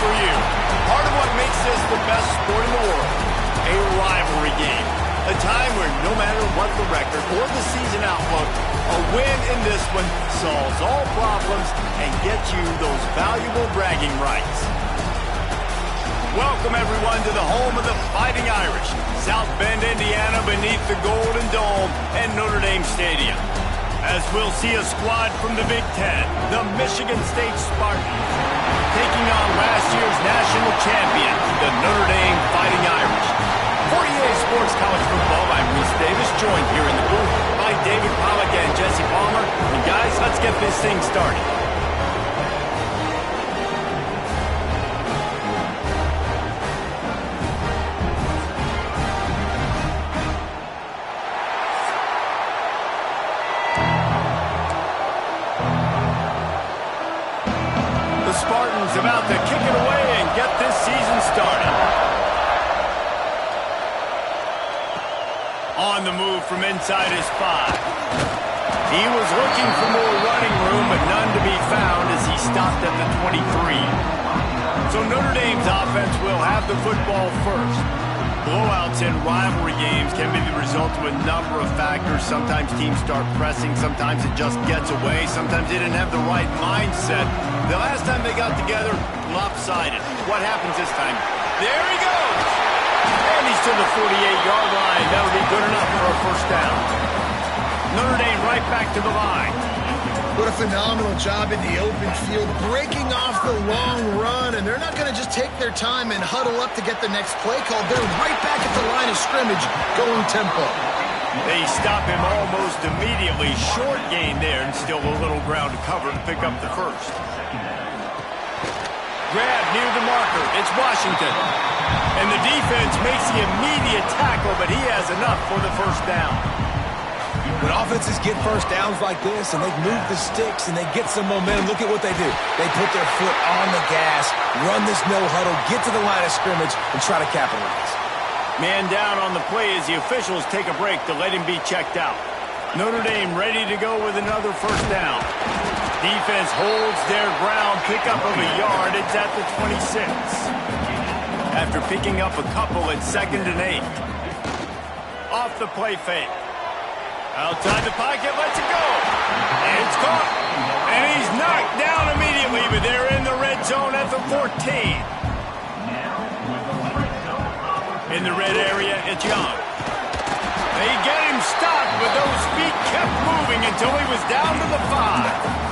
for you. Part of what makes this the best sport in the world, a rivalry game. A time where no matter what the record or the season outlook, a win in this one solves all problems and gets you those valuable bragging rights. Welcome, everyone, to the home of the Fighting Irish, South Bend, Indiana, beneath the Golden Dome and Notre Dame Stadium. As we'll see a squad from the Big Ten, the Michigan State Spartans, taking on last year's national champion, the Notre Dame Fighting Irish. For EA Sports College Football, I'm Reese Davis, joined here in the booth by David Pollack and Jesse Palmer. And guys, let's get this thing started. The Spartans about to kick it away and get this season started. On the move from inside his 5. He was looking for more running room, but none to be found as he stopped at the 23. So Notre Dame's offense will have the football first. Blowouts in rivalry games can be the result of a number of factors. Sometimes teams start pressing, sometimes it just gets away, sometimes they didn't have the right mindset. The last time they got together, lopsided. What happens this time? There he goes! And he's to the 48-yard line. That'll be good enough for a first down. Notre Dame right back to the line. What a phenomenal job in the open field, breaking off the long run, and they're not going to just take their time and huddle up to get the next play called. They're right back at the line of scrimmage, going tempo. They stop him almost immediately. Short gain there, and still a little ground to cover to pick up the first. Grab near the marker. It's Washington. And the defense makes the immediate tackle, but he has enough for the first down. When offenses get first downs like this and they move the sticks and they get some momentum, look at what they do. They put their foot on the gas, run this no huddle, get to the line of scrimmage, and try to capitalize. Man down on the play as the officials take a break to let him be checked out. Notre Dame ready to go with another first down. Defense holds their ground, pickup of a yard. It's at the 26. After picking up a couple, it's 2nd and 8. Off the play fake. Outside the pocket, lets it go. And it's caught. And he's knocked down immediately, but they're in the red zone at the 14. In the red area, it's Young. They get him stopped, but those feet kept moving until he was down to the 5.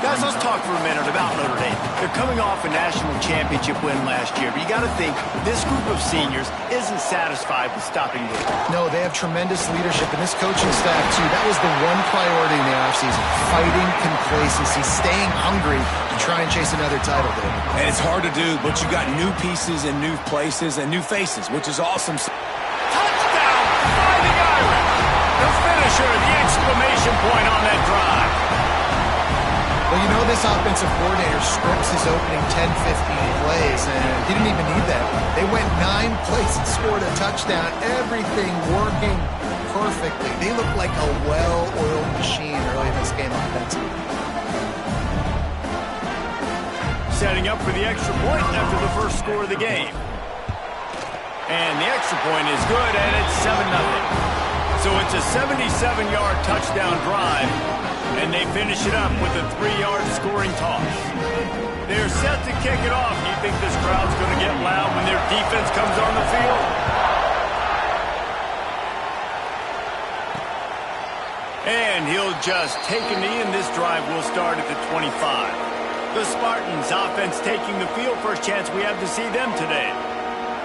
Guys, let's talk for a minute about Notre Dame. They're coming off a national championship win last year, but you got to think this group of seniors isn't satisfied with stopping the run. No, they have tremendous leadership, and this coaching staff, too. That was the one priority in the offseason, fighting complacency, staying hungry to try and chase another title, David. And it's hard to do, but you got new pieces and new places and new faces, which is awesome. Touchdown, Fighting Irish! The finisher, the exclamation point on that drive. Well, you know this offensive coordinator scripts his opening 10, 15 plays, and he didn't even need that. They went 9 plays and scored a touchdown, everything working perfectly. They look like a well-oiled machine early in this game offensively. Setting up for the extra point after the first score of the game. And the extra point is good, and it's 7-0. So it's a 77-yard touchdown drive. And they finish it up with a 3-yard scoring toss. They're set to kick it off. Do you think this crowd's going to get loud when their defense comes on the field? And he'll just take a knee, and this drive will start at the 25. The Spartans offense taking the field. First chance we have to see them today.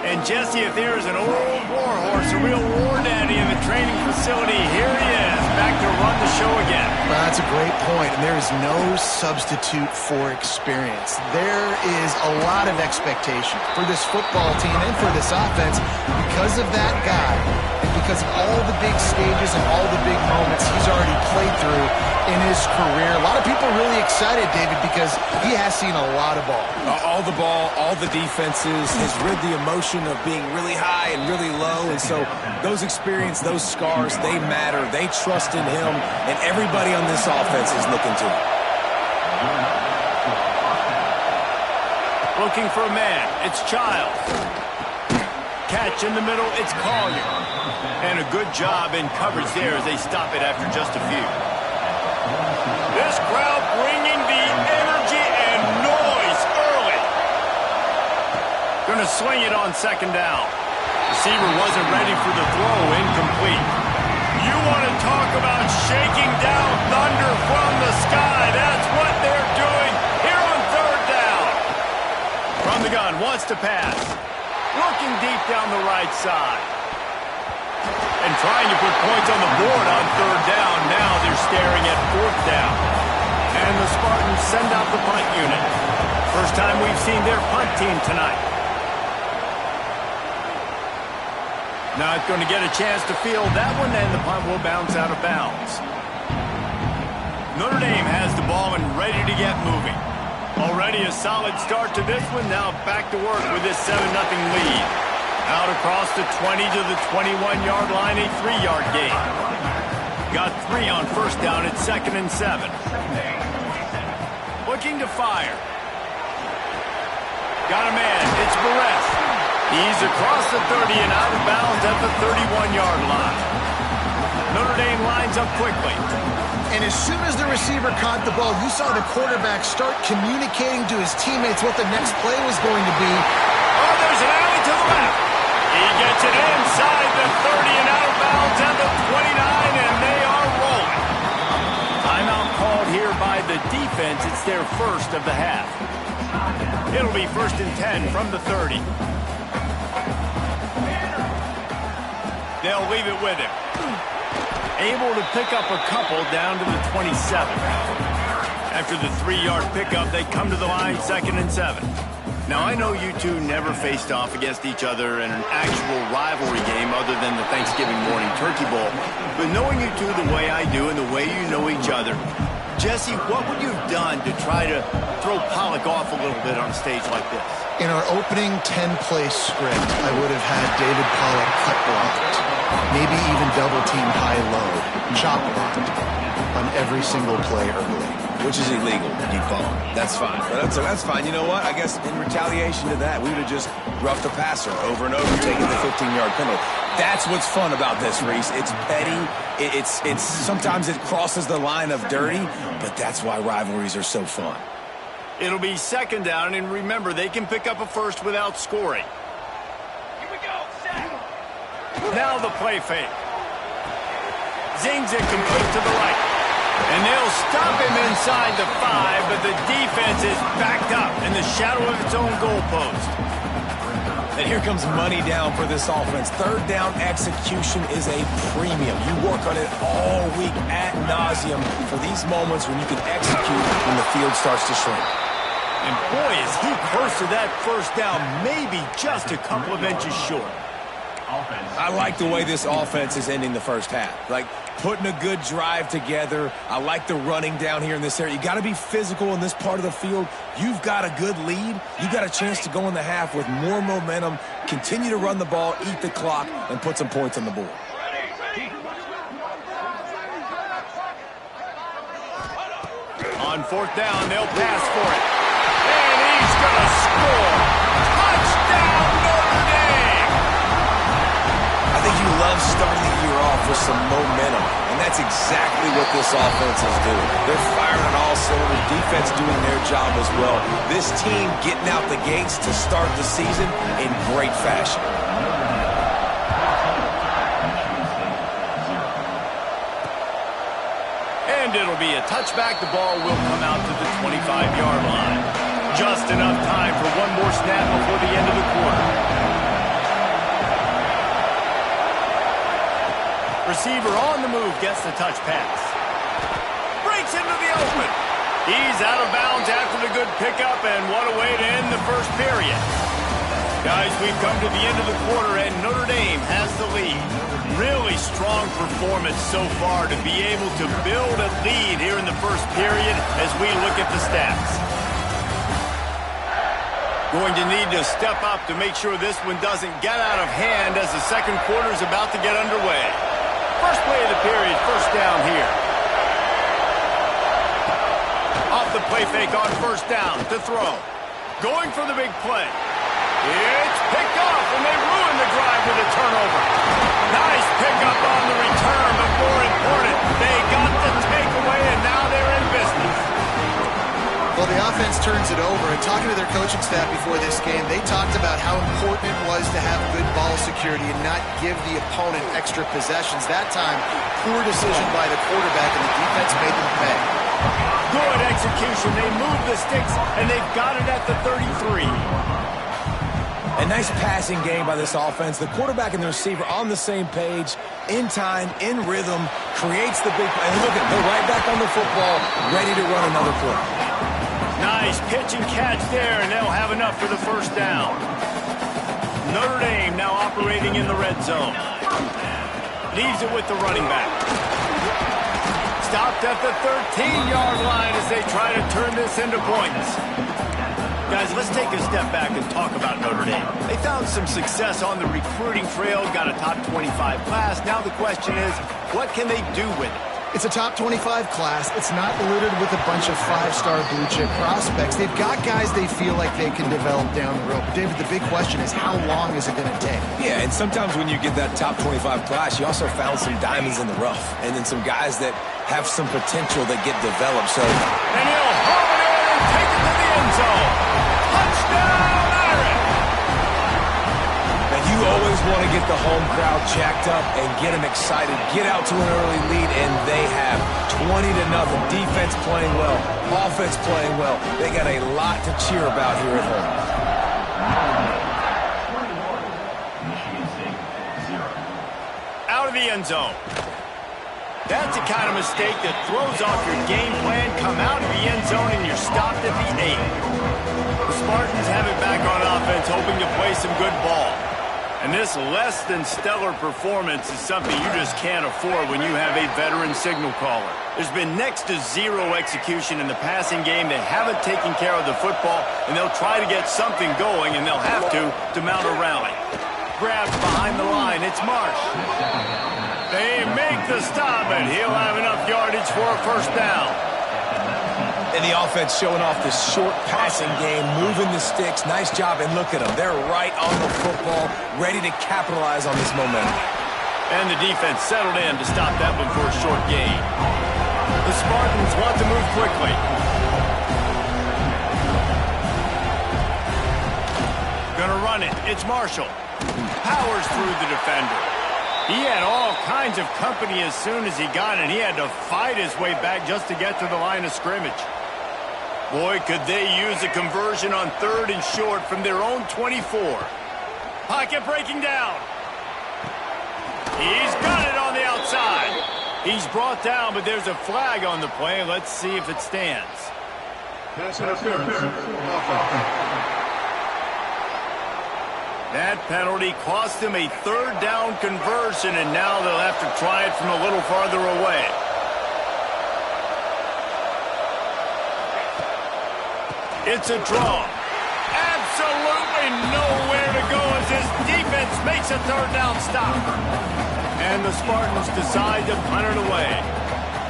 And Jesse, if there is an old warhorse, a real war daddy in the training facility, here he is, back to run the show again. Well, that's a great point, and there is no substitute for experience. There is a lot of expectation for this football team and for this offense because of that guy and because of all the big stages and all the big moments he's already played through in his career. A lot of people are really excited, David, because he has seen a lot of ball. All the ball, all the defenses, has rid the emotion of being really high and really low. And so those experience, those scars, they matter. They trust in him, and everybody on this offense is looking to him. Well, looking for a man. It's Childs. Catch in the middle, it's Collier. And a good job in coverage there as they stop it after just a few. This crowd bringing the energy and noise early. Going to swing it on second down. Receiver wasn't ready for the throw, incomplete. You want to talk about shaking down thunder from the sky. That's what they're doing here on third down. From the gun, wants to pass. Looking deep down the right side. And trying to put points on the board on third down. Now they're staring at fourth down. And the Spartans send out the punt unit. First time we've seen their punt team tonight. Not going to get a chance to field that one, and the punt will bounce out of bounds. Notre Dame has the ball and ready to get moving. Already a solid start to this one. Now back to work with this 7-0 lead. Out across the 20 to the 21-yard line, a 3-yard gain. Got 3 on first down at 2nd and 7. Looking to fire. Got a man. It's Barres. He's across the 30 and out of bounds at the 31-yard line. Notre Dame lines up quickly. And as soon as the receiver caught the ball, you saw the quarterback start communicating to his teammates what the next play was going to be. Oh, there's an alley to the left. He gets it inside the 30 and out of bounds at the 29, and they are rolling. Timeout called here by the defense. It's their first of the half. It'll be 1st and 10 from the 30. They'll leave it with him. Able to pick up a couple down to the 27. After the 3-yard pickup, they come to the line 2nd and 7. Now, I know you two never faced off against each other in an actual rivalry game other than the Thanksgiving morning turkey bowl. But knowing you two the way I do and the way you know each other, Jesse, what would you have done to try to throw Pollock off a little bit on a stage like this? In our opening 10-play script, I would have had David Pollock cut blocked, maybe even double-teamed high-low, chop blocked on every single play early. Which is illegal, you call it. That's fine. But that's fine. You know what? I guess in retaliation to that, we would have just roughed the passer over and over, taking the 15-yard penalty. That's what's fun about this, Reese. It's petty. It's sometimes it crosses the line of dirty, but that's why rivalries are so fun. It'll be 2nd down, and remember, they can pick up a first without scoring. Here we go, set. Now the play fake. Zings it complete to the right. And they'll stop him inside the 5, but the defense is backed up in the shadow of its own goalpost. And here comes money down for this offense. Third down execution is a premium. You work on it all week ad nauseum for these moments when you can execute when the field starts to shrink. And boy, is he close to that first down, maybe just a couple of inches short. I like the way this offense is ending the first half. Like, putting a good drive together. I like the running down here in this area. You got to be physical in this part of the field. You've got a good lead. You got a chance to go in the half with more momentum, continue to run the ball, eat the clock, and put some points on the board. On 4th down, they'll pass for it. And he's going to score. Touchdown, Notre Dame! I think you love starting the year off with some momentum, and that's exactly what this offense is doing. They're firing on all cylinders, defense doing their job as well. This team getting out the gates to start the season in great fashion. And it'll be a touchback. The ball will come out to the 25-yard line. Just enough time for one more snap before the end of the quarter. Receiver on the move gets the touch pass. Breaks into the open. He's out of bounds after the good pickup, and what a way to end the first period. Guys, we've come to the end of the quarter, and Notre Dame has the lead. Really strong performance so far to be able to build a lead here in the first period as we look at the stats. Going to need to step up to make sure this one doesn't get out of hand as the second quarter is about to get underway. First play of the period, first down here. Off the play fake on first down to throw. Going for the big play. It's picked off, and they ruin the drive with a turnover. Nice pickup on the return, but more important, they got the takeaway, and now they're in business. Well, the offense turns it over, and talking to their coaching staff before this game, they talked about how important it was to have good ball security and not give the opponent extra possessions. That time, poor decision by the quarterback, and the defense made them pay. Good execution. They move the sticks, and they've got it at the 33. A nice passing game by this offense. The quarterback and the receiver on the same page, in time, in rhythm, creates the big play. And look at, they're right back on the football, ready to run another play. Nice pitch and catch there, and they'll have enough for the first down. Notre Dame now operating in the red zone. Leaves it with the running back. Stopped at the 13-yard line as they try to turn this into points. Guys, let's take a step back and talk about Notre Dame. They found some success on the recruiting trail, got a top 25 class. Now the question is, what can they do with it? It's a top 25 class. It's not littered with a bunch of five-star blue-chip prospects. They've got guys they feel like they can develop down the road. But, David, the big question is, how long is it going to take? Yeah, and sometimes when you get that top 25 class, you also found some diamonds in the rough. And then some guys that have some potential that get developed. So, and he'll haul it in and take it to the end zone. Touchdown, Irish! And you always want to get the home crowd jacked up and get them excited, get out to an early lead, and they have 20-0. Defense playing well, offense playing well. They got a lot to cheer about here at home. Out of the end zone. That's the kind of mistake that throws off your game plan. Come out of the end zone and you're stopped at the 8. The Spartans have it back on offense, hoping to play some good ball. And this less than stellar performance is something you just can't afford when you have a veteran signal caller. There's been next to zero execution in the passing game. They haven't taken care of the football, and they'll try to get something going, and they'll have to mount a rally. Grabs behind the line. It's Marsh. They make the stop, and he'll have enough yardage for a first down. And the offense showing off this short passing game, moving the sticks. Nice job, and look at them. They're right on the football, ready to capitalize on this momentum. And the defense settled in to stop that one for a short gain. The Spartans want to move quickly. Gonna run it. It's Marshall. Powers through the defender. He had all kinds of company as soon as he got it. He had to fight his way back just to get to the line of scrimmage. Boy, could they use a conversion on 3rd and short from their own 24. Pocket breaking down. He's got it on the outside. He's brought down, but there's a flag on the play. Let's see if it stands. That penalty cost him a 3rd down conversion, and now they'll have to try it from a little farther away. It's a draw. Absolutely nowhere to go as his defense makes a 3rd down stop. And the Spartans decide to punt it away.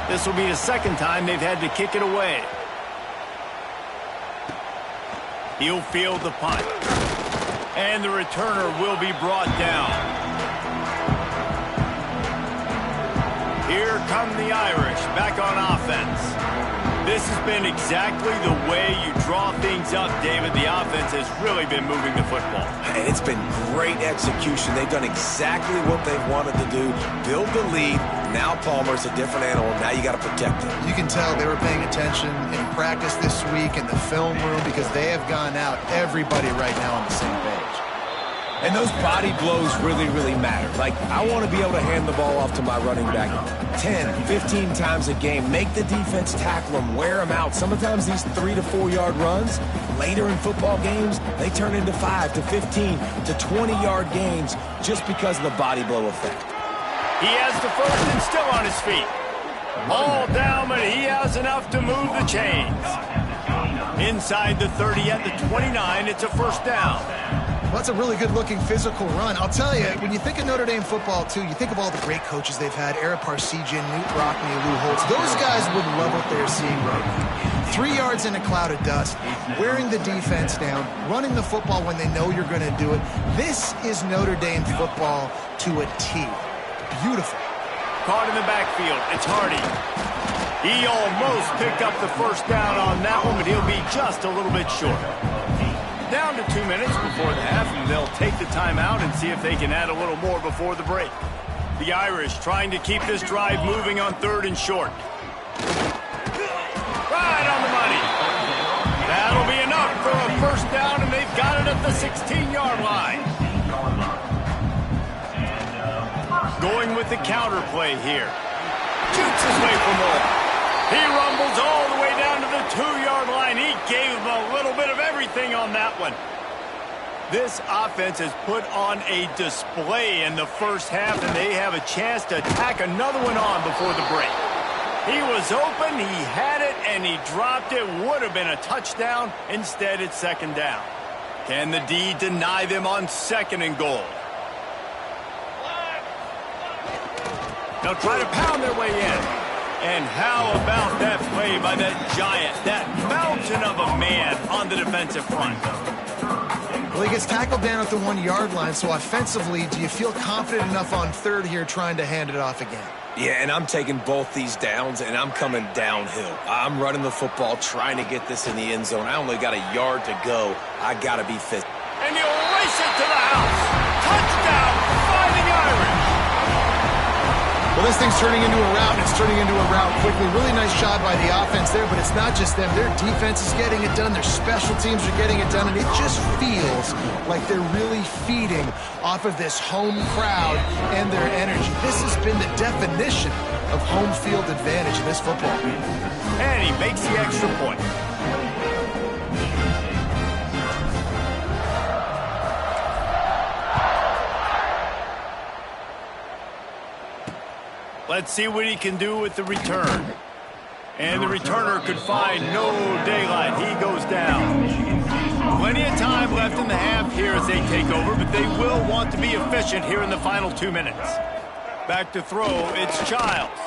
This will be the 2nd time they've had to kick it away. He'll field the punt. And the returner will be brought down. Here come the Irish back on offense. This has been exactly the way you draw things up, David. The offense has really been moving the football. And it's been great execution. They've done exactly what they've wanted to do. Build the lead. Now Palmer's a different animal. Now you got to protect him. You can tell they were paying attention in practice this week in the film room because they have gone out, everybody right now on the same page. And those body blows really, really matter. Like, I want to be able to hand the ball off to my running back 10, 15 times a game. Make the defense tackle them, wear them out. Sometimes these 3 to 4 yard runs, later in football games, they turn into 5 to 15 to 20-yard gains just because of the body blow effect. He has the 1st and still on his feet. All down, but he has enough to move the chains. Inside the 30 at the 29, it's a 1st down. Well, that's a really good-looking physical run. I'll tell you, when you think of Notre Dame football, too, you think of all the great coaches they've had, Ara Parseghian, Newt Rockne, Lou Holtz. Those guys would love what they're seeing right now. 3 yards in a cloud of dust, wearing the defense down, running the football when they know you're going to do it. This is Notre Dame football to a T. Beautiful. Caught in the backfield. It's Hardy. He almost picked up the first down on that one, but he'll be just a little bit short. Down to 2 minutes before the half, and they'll take the timeout and see if they can add a little more before the break. The Irish trying to keep this drive moving on 3rd and short. Right on the money. That'll be enough for a first down, and they've got it at the 16-yard line. Going with the counter play here. Shoots his way for more. He rumbles all the way down to the 2-yard line. He gave him a little bit of everything on that one. This offense has put on a display in the first half, and they have a chance to tack another one on before the break. He was open, he had it, and he dropped it. Would have been a touchdown. Instead, it's 2nd down. Can the D deny them on 2nd and goal? They'll try to pound their way in. And how about that play by that giant, that mountain of a man on the defensive front? Well, he gets tackled down at the 1-yard line, so offensively, do you feel confident enough on 3rd here trying to hand it off again? Yeah, and I'm taking both these downs, and I'm coming downhill. I'm running the football, trying to get this in the end zone. I only got a yard to go. I got to be fit. And he'll race it to the house. Touchdown, Fighting Irish. Well, this thing's turning into a rout, and it's turning into a rout quickly. Really nice job by the offense there, but it's not just them. Their defense is getting it done. Their special teams are getting it done, and it just feels like they're really feeding off of this home crowd and their energy. This has been the definition of home field advantage in this football game. And he makes the extra point. Let's see what he can do with the return. And the returner could find no daylight. He goes down. Plenty of time left in the half here as they take over, but they will want to be efficient here in the final 2 minutes. Back to throw, it's Childs.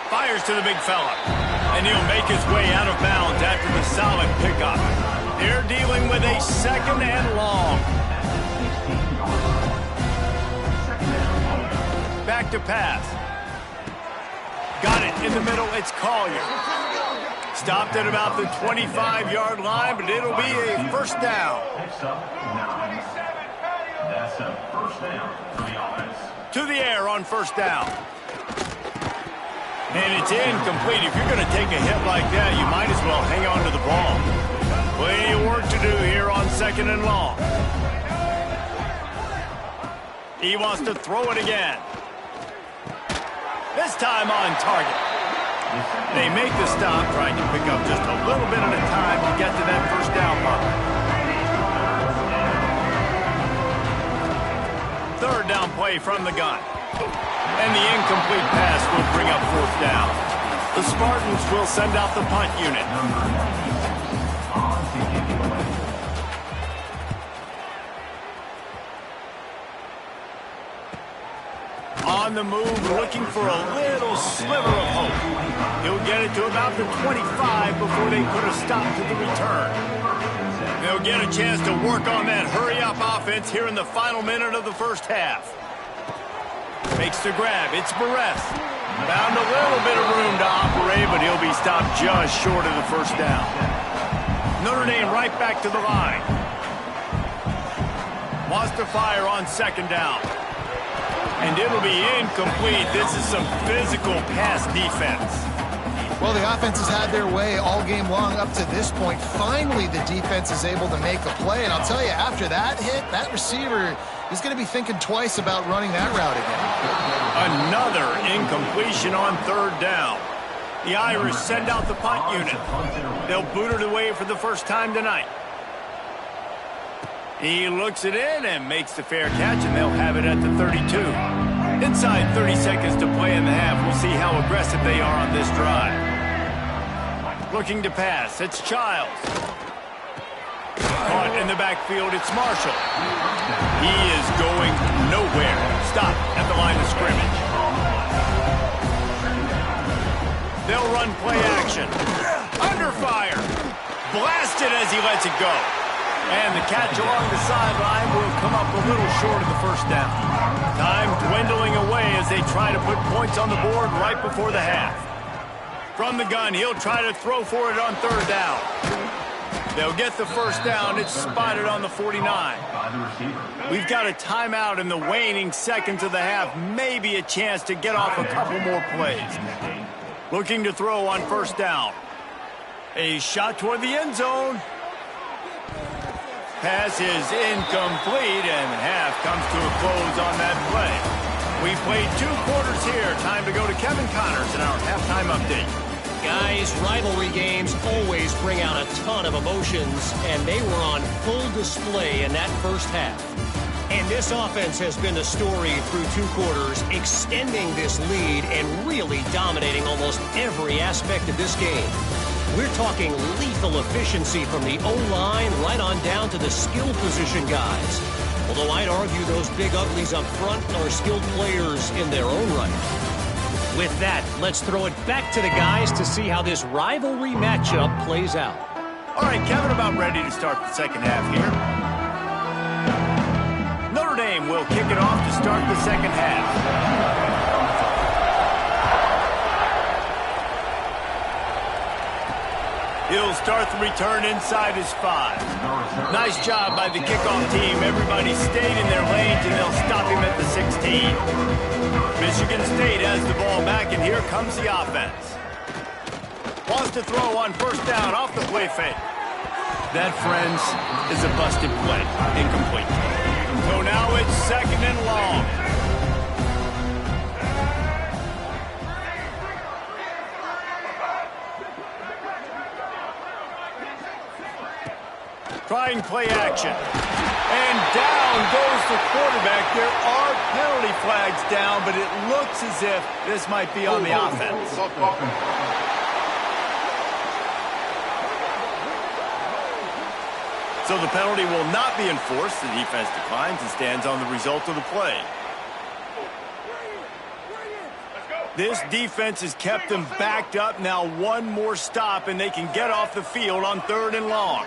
Fires to the big fella. And he'll make his way out of bounds after the solid pickup. They're dealing with a 2nd and long. Back to pass. Got it in the middle, it's Collier. Stopped at about the 25-yard line, but it'll be a first down. That's a first down for the offense. To the air on first down. And it's incomplete. If you're going to take a hit like that, you might as well hang on to the ball. Plenty of work to do here on 2nd and long. He wants to throw it again. This time on target. They make the stop, trying to pick up just a little bit at a time to get to that first down mark. 3rd down play from the gun. And the incomplete pass will bring up 4th down. The Spartans will send out the punt unit. On the move, looking for a little sliver of hope. He'll get it to about the 25 before they put a stop to the return. They'll get a chance to work on that hurry-up offense here in the final minute of the first half. Makes the grab. It's Barres. Found a little bit of room to operate, but he'll be stopped just short of the first down. Notre Dame right back to the line. Wants to fire on 2nd down. And it'll be incomplete. This is some physical pass defense. Well, the offense has had their way all game long up to this point. Finally, the defense is able to make a play. And I'll tell you, after that hit, that receiver is going to be thinking twice about running that route again. Another incompletion on 3rd down. The Irish send out the punt unit. They'll boot it away for the first time tonight. He looks it in and makes the fair catch, and they'll have it at the 32. Inside 30 seconds to play in the half. We'll see how aggressive they are on this drive. Looking to pass. It's Childs. Caught in the backfield. It's Marshall. He is going nowhere. Stop at the line of scrimmage. They'll run play action. Under fire. Blasted as he lets it go. And the catch along the sideline will come up a little short of the first down. Time dwindling away as they try to put points on the board right before the half. From the gun, he'll try to throw for it on third down. They'll get the first down. It's spotted on the 49. We've got a timeout in the waning seconds of the half. Maybe a chance to get off a couple more plays. Looking to throw on first down. A shot toward the end zone. Pass is incomplete, and half comes to a close on that play. We've played 2 quarters here. Time to go to Kevin Connors in our halftime update. Guys, rivalry games always bring out a ton of emotions, and they were on full display in that first half. And this offense has been the story through 2 quarters, extending this lead and really dominating almost every aspect of this game. We're talking lethal efficiency from the O-line right on down to the skill position guys. Although I'd argue those big uglies up front are skilled players in their own right. With that, let's throw it back to the guys to see how this rivalry matchup plays out. All right, Kevin, about ready to start the second half here. Notre Dame will kick it off to start the second half. He'll start the return inside his 5. Nice job by the kickoff team. Everybody stayed in their lanes, and they'll stop him at the 16. Michigan State has the ball back, and here comes the offense. Wants to throw on first down off the play fake. That, friends, is a busted play. Incomplete. So now it's second and long. Trying play action. And down goes the quarterback. There are penalty flags down, but it looks as if this might be on the offense. So the penalty will not be enforced. The defense declines and stands on the result of the play. This defense has kept them backed up. Now one more stop, and they can get off the field on third and long.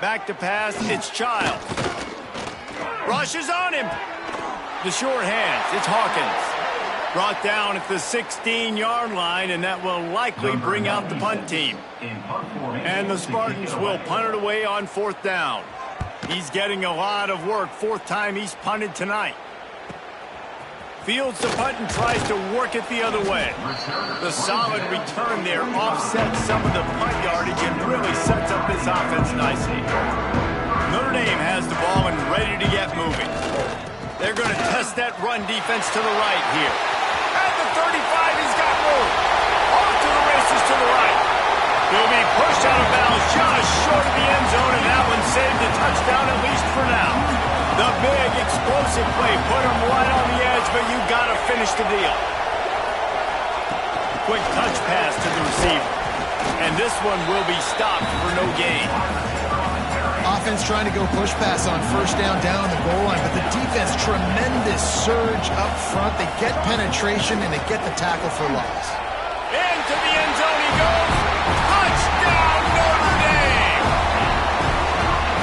Back to pass, it's Child. Rushes on him. The short hands, it's Hawkins. Brought down at the 16-yard line, and that will likely bring out the punt team. And the Spartans will punt it away on fourth down. He's getting a lot of work. 4th time he's punted tonight. Fields the punt and tries to work it the other way. The solid return there offsets some of the punt yardage and really sets up this offense nicely. Notre Dame has the ball and ready to get moving. They're going to test that run defense to the right here. At the 35, he's got room. Off to the races to the right. He'll be pushed out of bounds just short of the end zone, and that one saved a touchdown at least for now. The big explosive play put him right on the edge, but you got to finish the deal. Quick touch pass to the receiver. And this one will be stopped for no gain. Offense trying to go push pass on first down on the goal line, but the defense, tremendous surge up front. They get penetration, and they get the tackle for loss. Into the end zone he goes. Touchdown, Notre Dame!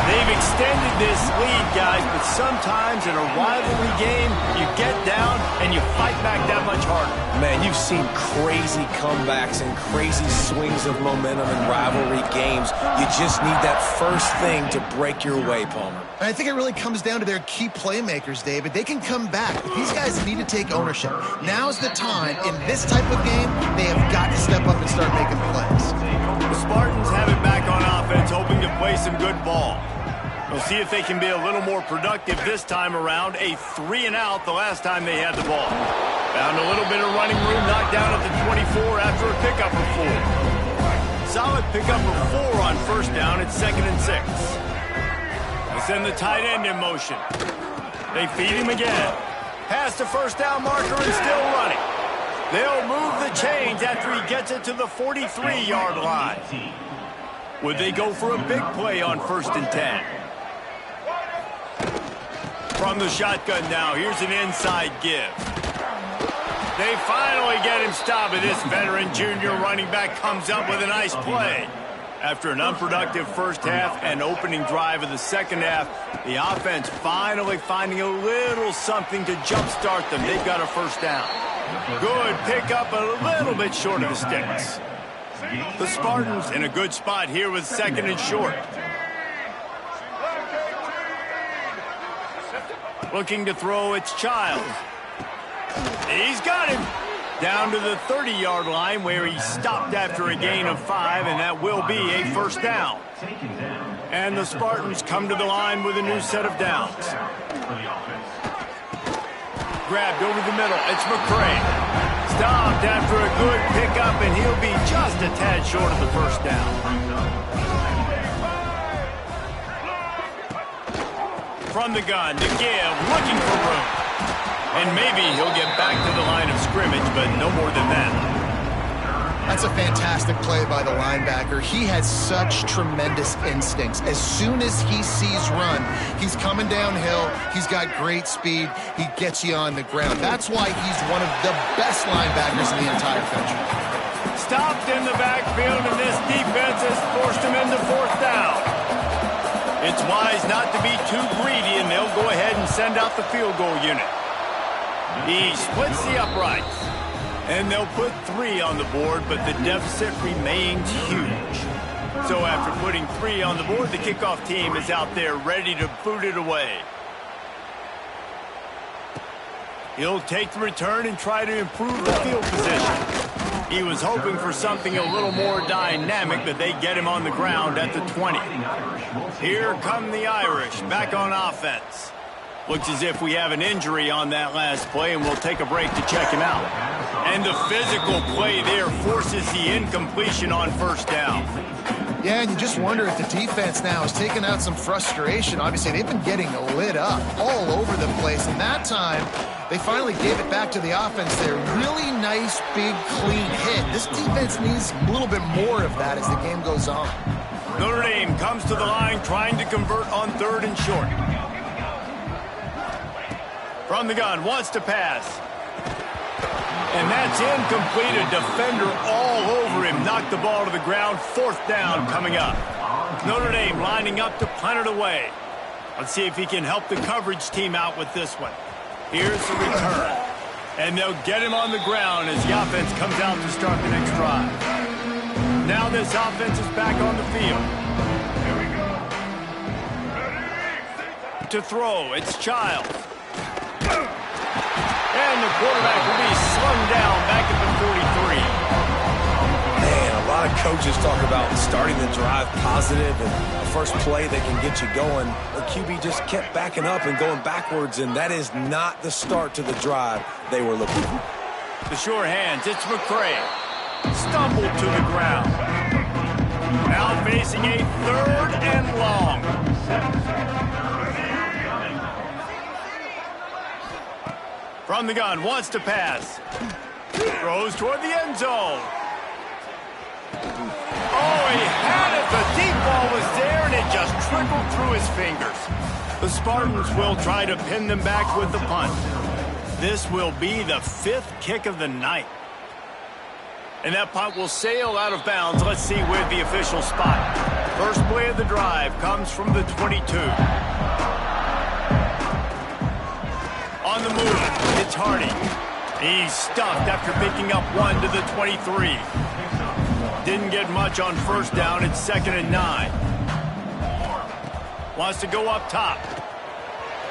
They've extended this lead, guys, but sometimes in a rivalry game, you get down and you fight back that much harder. Man, you've seen crazy comebacks and crazy swings of momentum in rivalry games. You just need that first thing to break your way, Palmer. I think it really comes down to their key playmakers, David. They can come back. These guys need to take ownership. Now's the time. In this type of game, they have got to step up and start making plays. The Spartans have it back on offense, hoping to play some good ball. We'll see if they can be a little more productive this time around. A 3-and-out the last time they had the ball. Found a little bit of running room, knocked down at the 24 after a pickup of 4. Solid pickup of 4 on first down. It's 2nd and 6. They send the tight end in motion. They feed him again. Past the first down marker and still running. They'll move the chains after he gets it to the 43-yard line. Would they go for a big play on 1st and 10? From the shotgun now, here's an inside give. They finally get him stopped, and this veteran junior running back comes up with a nice play. After an unproductive first half and opening drive of the second half, the offense finally finding a little something to jumpstart them. They've got a first down. Good pickup, a little bit short of the sticks. The Spartans in a good spot here with second and short. Looking to throw, it's Child. He's got him. Down to the 30-yard line where he stopped after a gain of 5, and that will be a first down. And the Spartans come to the line with a new set of downs. Grabbed over the middle. It's McCray. Stopped after a good pickup, and he'll be just a tad short of the first down. From the gun, to give, looking for room. And maybe he'll get back to the line of scrimmage, but no more than that. That's a fantastic play by the linebacker. He has such tremendous instincts. As soon as he sees run, he's coming downhill. He's got great speed. He gets you on the ground. That's why he's one of the best linebackers in the entire country. Stopped in the backfield, and this defense has forced him into fourth down. It's wise not to be too greedy, and they'll go ahead and send out the field goal unit. He splits the uprights, and they'll put 3 on the board, but the deficit remains huge. So after putting 3 on the board, the kickoff team is out there ready to boot it away. He'll take the return and try to improve the field position. He was hoping for something a little more dynamic, but they get him on the ground at the 20. Here come the Irish, back on offense. Looks as if we have an injury on that last play, and we'll take a break to check him out. And the physical play there forces the incompletion on first down. Yeah, and you just wonder if the defense now is taking out some frustration. Obviously, they've been getting lit up all over the place, and that time, they finally gave it back to the offense there. Really nice, big, clean hit. This defense needs a little bit more of that as the game goes on. Notre Dame comes to the line trying to convert on 3rd and short. From the gun, wants to pass. And that's incomplete. A defender all over him. Knocked the ball to the ground. 4th down coming up. Notre Dame lining up to punt it away. Let's see if he can help the coverage team out with this one. Here's the return. And they'll get him on the ground as the offense comes out to start the next drive. Now this offense is back on the field. To throw, it's Child. And the quarterback will be slung down back at the 43. Man, a lot of coaches talk about starting the drive positive and the first play that can get you going. The QB just kept backing up and going backwards, and that is not the start to the drive they were looking for. The sure hands, it's McCray. Stumbled to the ground. Now facing a 3rd and long. From the gun, wants to pass. Throws toward the end zone. Oh, he had it. The deep ball was there, and it just trickled through his fingers. The Spartans will try to pin them back with the punt. This will be the 5th kick of the night. And that punt will sail out of bounds. Let's see where the official spot. First play of the drive comes from the 22. On the move, it's Hardy. He's stuffed after picking up 1 to the 23. Didn't get much on first down. It's 2nd and 9. Wants to go up top.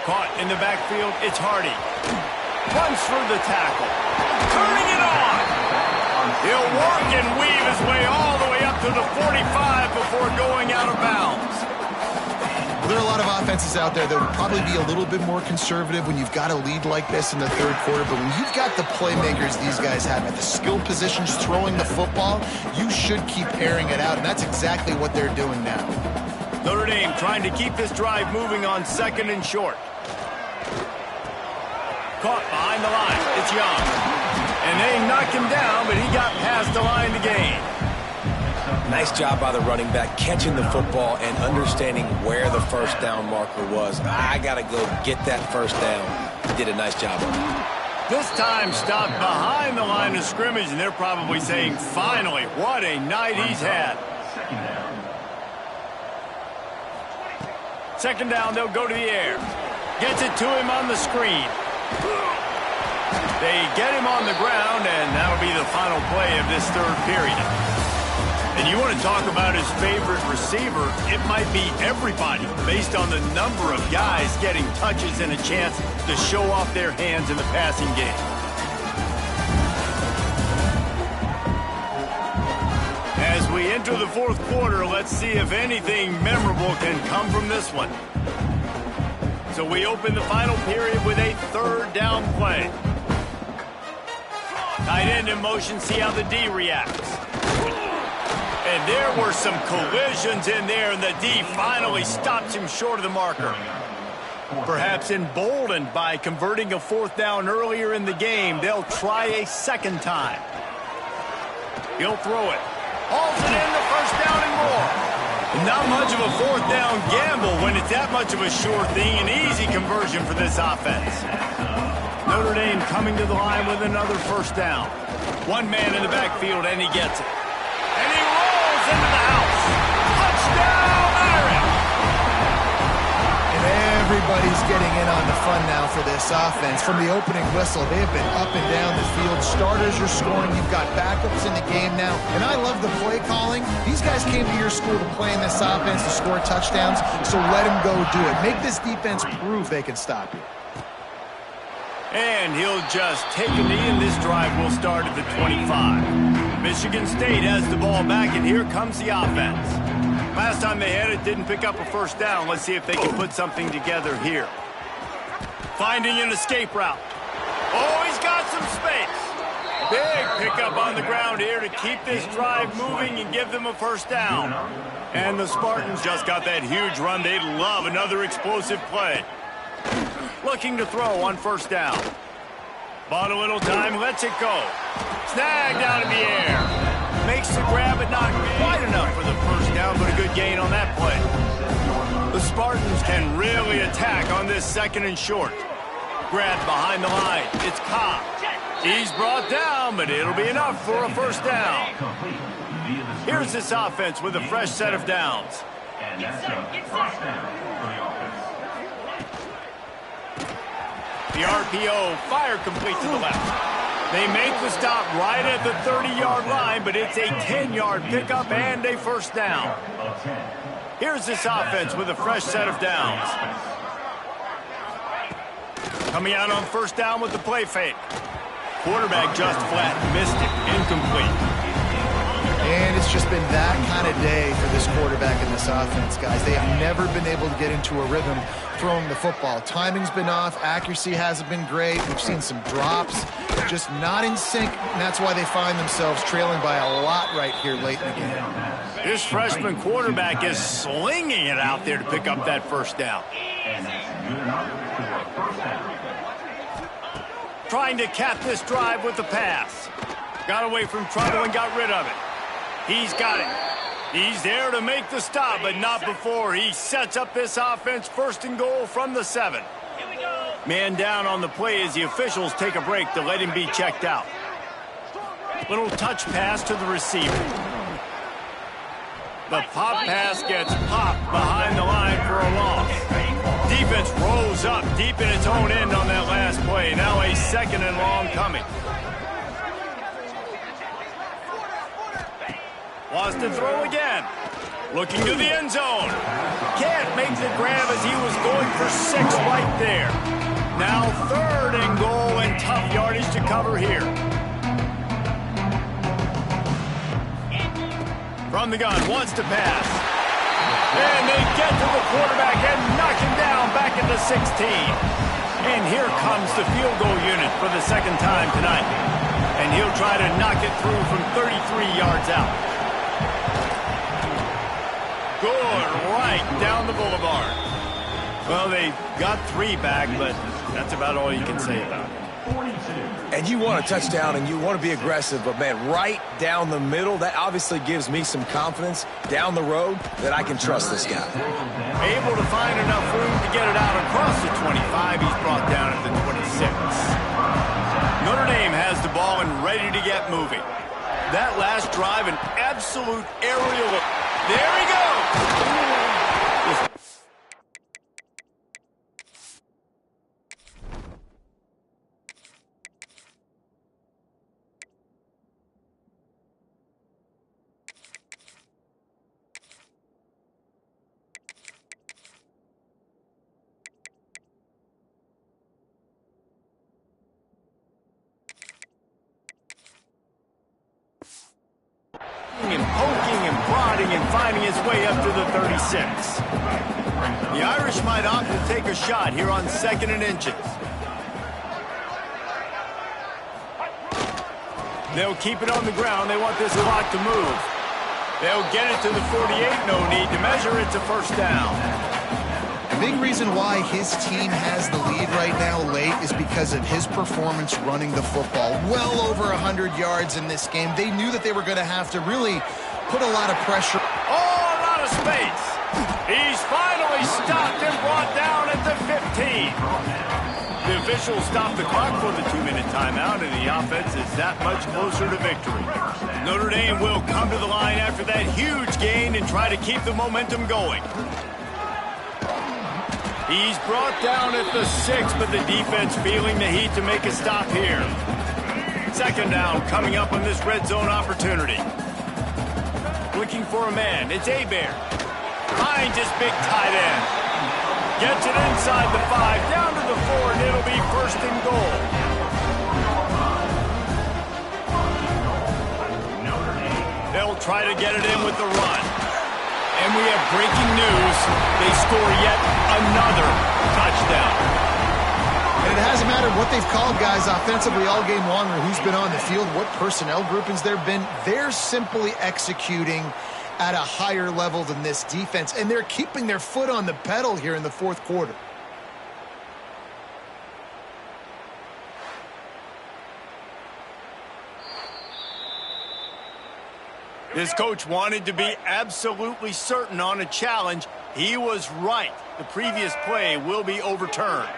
Caught in the backfield, it's Hardy. Runs through the tackle. Turning it on. He'll work and weave his way all the way up to the 45 before going out of bounds. There are a lot of offenses out there that would probably be a little bit more conservative when you've got a lead like this in the 3rd quarter, but when you've got the playmakers these guys have at the skill positions throwing the football, you should keep airing it out, and that's exactly what they're doing now. Notre Dame trying to keep this drive moving on 2nd and short. Caught behind the line, it's Young. And they knock him down, but he got past the line to gain. Nice job by the running back, catching the football and understanding where the first down marker was. I got to go get that first down. He did a nice job on that. This time stopped behind the line of scrimmage, and they're probably saying, finally, what a night he's had. Second down, they'll go to the air. Gets it to him on the screen. They get him on the ground, and that'll be the final play of this third period. And you want to talk about his favorite receiver, it might be everybody based on the number of guys getting touches and a chance to show off their hands in the passing game. As we enter the fourth quarter, let's see if anything memorable can come from this one. So we open the final period with a third down play. Tight end in motion, see how the D reacts. And there were some collisions in there, and the D finally stops him short of the marker. Perhaps emboldened by converting a fourth down earlier in the game, they'll try a second time. He'll throw it. Hauls it in, the first down and more. Not much of a fourth down gamble when it's that much of a sure thing, an easy conversion for this offense. Notre Dame coming to the line with another first down. One man in the backfield, and he gets it. And he rolls into the house. Touchdown, Irish! And everybody's getting in on the fun now for this offense. From the opening whistle, they have been up and down the field. Starters are scoring. You've got backups in the game now. And I love the play calling. These guys came to your school to play in this offense to score touchdowns, so let them go do it. Make this defense prove they can stop you. And he'll just take a knee, and this drive will start at the 25. Michigan State has the ball back, and here comes the offense. Last time they had it, didn't pick up a first down. Let's see if they can put something together here. Finding an escape route. Oh, he's got some space. Big pickup on the ground here to keep this drive moving and give them a first down. And the Spartans just got that huge run. They'd love another explosive play. Looking to throw on first down. Bought a little time, lets it go. Snagged out of the air. Makes the grab, but not quite enough for the first down, but a good gain on that play. The Spartans can really attack on this second and short. Grabbed behind the line. It's Cobb. He's brought down, but it'll be enough for a first down. Here's this offense with a fresh set of downs. And that's a first down for the offense. The RPO, fire complete to the left. They make the stop right at the 30-yard line, but it's a 10-yard pickup and a first down. Here's this offense with a fresh set of downs. Coming out on first down with the play fake. Quarterback just flat missed it, incomplete. And it's just been that kind of day for this quarterback and this offense, guys. They have never been able to get into a rhythm throwing the football. Timing's been off. Accuracy hasn't been great. We've seen some drops, just not in sync, and that's why they find themselves trailing by a lot right here late in the game. This freshman quarterback is slinging it out there to pick up that first down. Trying to cap this drive with the pass. Got away from trouble and got rid of it. He's got it. He's there to make the stop, but not before he sets up this offense first and goal from the 7. Man down on the play as the officials take a break to let him be checked out. Little touch pass to the receiver. The pop pass gets popped behind the line for a loss. Defense rose up deep in its own end on that last play. Now a second and long coming. Wants to throw again. Looking to the end zone. Can't make the grab as he was going for 6 right there. Now third and goal and tough yardage to cover here. From the gun, wants to pass. And they get to the quarterback and knock him down back into 16. And here comes the field goal unit for the second time tonight. And he'll try to knock it through from 33 yards out. Good, right down the boulevard. Well, they got 3 back, but that's about all you can say about it. And you want a touchdown and you want to be aggressive, but man, right down the middle, that obviously gives me some confidence down the road that I can trust this guy. Able to find enough room to get it out across the 25. He's brought down at the 26. drive, an absolute aerial. There he goes. And poking and prodding and finding his way up to the 36. The Irish might opt to take a shot here on 2nd and inches. They'll keep it on the ground. They want this clock to move. They'll get it to the 48. No need to measure. It's a first down. A big reason why his team has the lead right now late is because of his performance running the football. Well over 100 yards in this game. They knew that they were going to have to really put a lot of pressure. Oh, a lot of space. He's finally stopped and brought down at the 15. The officials stopped the clock for the 2-minute timeout, and the offense is that much closer to victory. Notre Dame will come to the line after that huge gain and try to keep the momentum going. He's brought down at the 6, but the defense feeling the heat to make a stop here. 2nd down coming up on this red zone opportunity. Looking for a man. It's Hebert. Finds his big tight end. Gets it inside the 5, down to the 4, and it'll be 1st and goal. They'll try to get it in with the run. And we have breaking news. They score yet another touchdown. And it hasn't mattered what they've called, guys, offensively all game long, or who's been on the field, what personnel groupings there have been. They're simply executing at a higher level than this defense, and they're keeping their foot on the pedal here in the 4th quarter. His coach wanted to be absolutely certain on a challenge. He was right. The previous play will be overturned.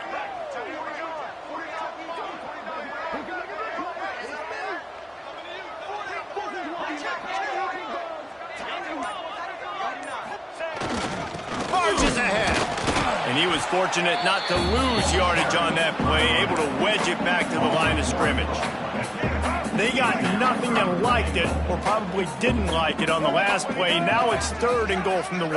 Marches ahead. And he was fortunate not to lose yardage on that play, able to wedge it back to the line of scrimmage. They got nothing and liked it, or probably didn't like it on the last play. Now it's 3rd and goal from the 1.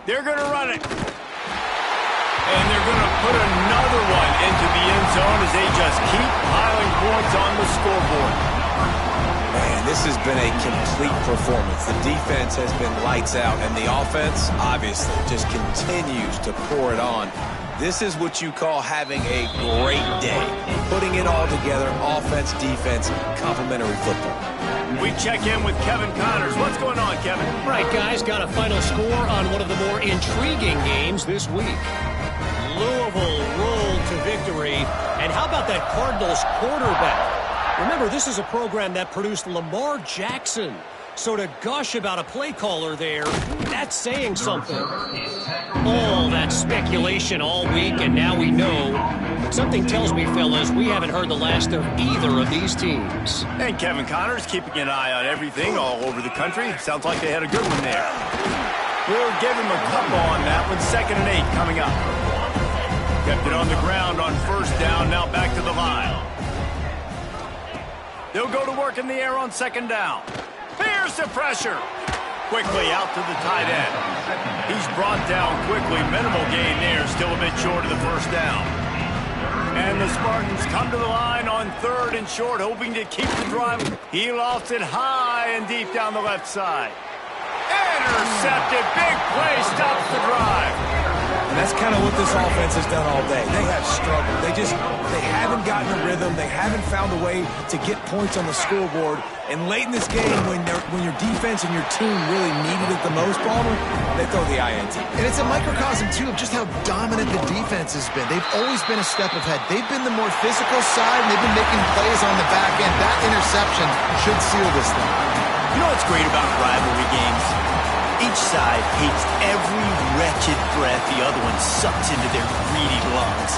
They're going to run it. And they're going to put another one into the end zone as they just keep piling points on the scoreboard. Man, this has been a complete performance. The defense has been lights out, and the offense, obviously, just continues to pour it on. This is what you call having a great day. Putting it all together, offense, defense, complementary football. We check in with Kevin Connors. What's going on, Kevin? Right, guys, got a final score on one of the more intriguing games this week. Louisville rolled to victory. And how about that Cardinals quarterback? Remember, this is a program that produced Lamar Jackson. So to gush about a play caller there, that's saying something. All that speculation all week, and now we know. Something tells me, fellas, we haven't heard the last of either of these teams. And Kevin Connors keeping an eye on everything all over the country. Sounds like they had a good one there. We'll give him a couple on that one. 2nd and 8 coming up. Kept it on the ground on 1st down. Now back to the line. They'll go to work in the air on 2nd down. Here's the pressure. Quickly out to the tight end. He's brought down quickly. Minimal gain there. Still a bit short of the 1st down. And the Spartans come to the line on 3rd and short, hoping to keep the drive. He lofts it high and deep down the left side. Intercepted. Big play stops the drive. And that's kind of what this offense has done all day. They have struggled. They haven't gotten a rhythm. They haven't found a way to get points on the scoreboard. And late in this game, when your defense and your team really needed it the most, Palmer, they throw the INT. And it's a microcosm, too, of just how dominant the defense has been. They've always been a step ahead. They've been the more physical side, and they've been making plays on the back end. That interception should seal this thing. You know what's great about rivalry games? Each side hates every wretched breath the other one sucks into their greedy lungs.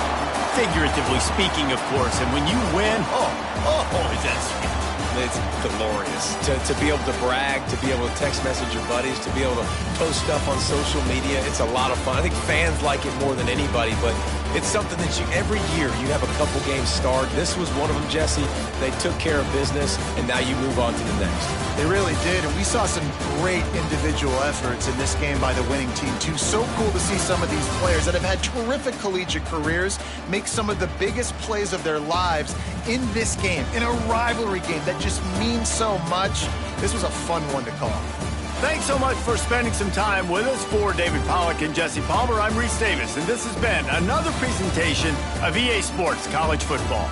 Figuratively speaking, of course. And when you win, is that sweet. It's glorious to be able to brag, to be able to text message your buddies, to be able to post stuff on social media. It's a lot of fun. I think fans like it more than anybody, but it's something that every year you have a couple games start. This was one of them, Jesse. They took care of business, and now you move on to the next. They really did, and we saw some great individual efforts in this game by the winning team, too. So cool to see some of these players that have had terrific collegiate careers make some of the biggest plays of their lives in this game, in a rivalry game that just means so much. This was a fun one to call. Thanks so much for spending some time with us. For David Pollack and Jesse Palmer, I'm Reese Davis, and this has been another presentation of EA Sports College Football.